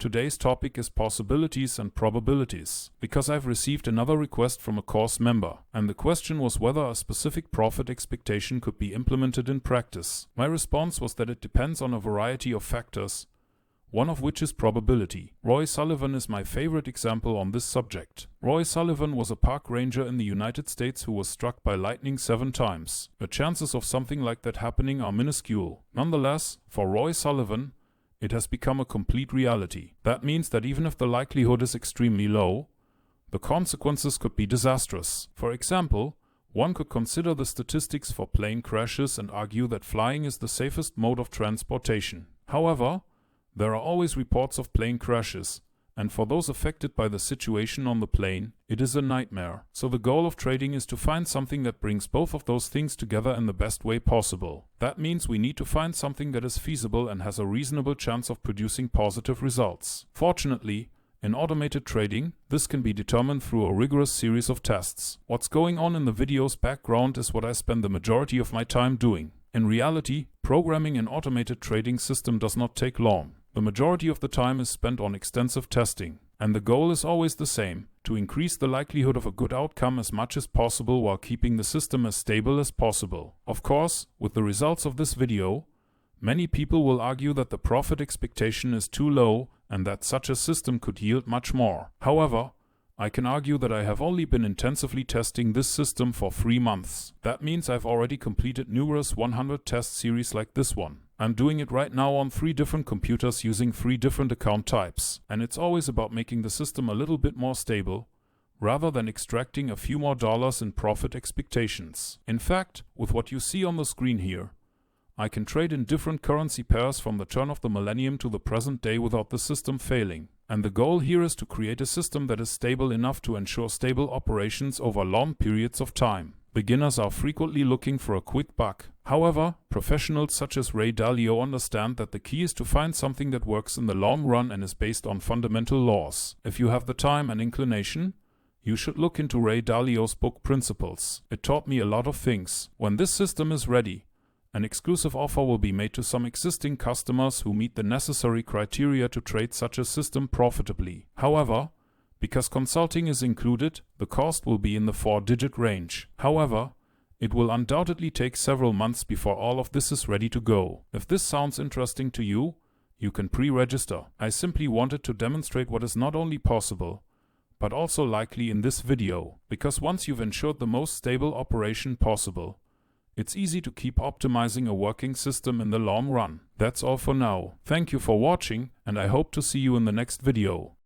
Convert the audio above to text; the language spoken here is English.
Today's topic is possibilities and probabilities, because I've received another request from a course member, and the question was whether a specific profit expectation could be implemented in practice. My response was that it depends on a variety of factors, one of which is probability. Roy Sullivan is my favorite example on this subject. Roy Sullivan was a park ranger in the United States who was struck by lightning 7 times. The chances of something like that happening are minuscule. Nonetheless, for Roy Sullivan, it has become a complete reality. That means that even if the likelihood is extremely low, the consequences could be disastrous. For example, one could consider the statistics for plane crashes and argue that flying is the safest mode of transportation. However, there are always reports of plane crashes, and for those affected by the situation on the plane, it is a nightmare. So the goal of trading is to find something that brings both of those things together in the best way possible. That means we need to find something that is feasible and has a reasonable chance of producing positive results. Fortunately, in automated trading, this can be determined through a rigorous series of tests. What's going on in the video's background is what I spend the majority of my time doing. In reality, programming an automated trading system does not take long. The majority of the time is spent on extensive testing, and the goal is always the same: to increase the likelihood of a good outcome as much as possible while keeping the system as stable as possible. Of course, with the results of this video, many people will argue that the profit expectation is too low and that such a system could yield much more. However, I can argue that I have only been intensively testing this system for 3 months. That means I've already completed numerous 100 test series like this one. I'm doing it right now on 3 different computers using 3 different account types. And it's always about making the system a little bit more stable, rather than extracting a few more dollars in profit expectations. In fact, with what you see on the screen here, I can trade in different currency pairs from the turn of the millennium to the present day without the system failing. And the goal here is to create a system that is stable enough to ensure stable operations over long periods of time. Beginners are frequently looking for a quick buck. However, professionals such as Ray Dalio understand that the key is to find something that works in the long run and is based on fundamental laws. If you have the time and inclination, you should look into Ray Dalio's book Principles. It taught me a lot of things. When this system is ready, an exclusive offer will be made to some existing customers who meet the necessary criteria to trade such a system profitably. However, because consulting is included, the cost will be in the 4-digit range. However, it will undoubtedly take several months before all of this is ready to go. If this sounds interesting to you, you can pre-register. I simply wanted to demonstrate what is not only possible, but also likely in this video, because once you've ensured the most stable operation possible, it's easy to keep optimizing a working system in the long run. That's all for now. Thank you for watching, and I hope to see you in the next video.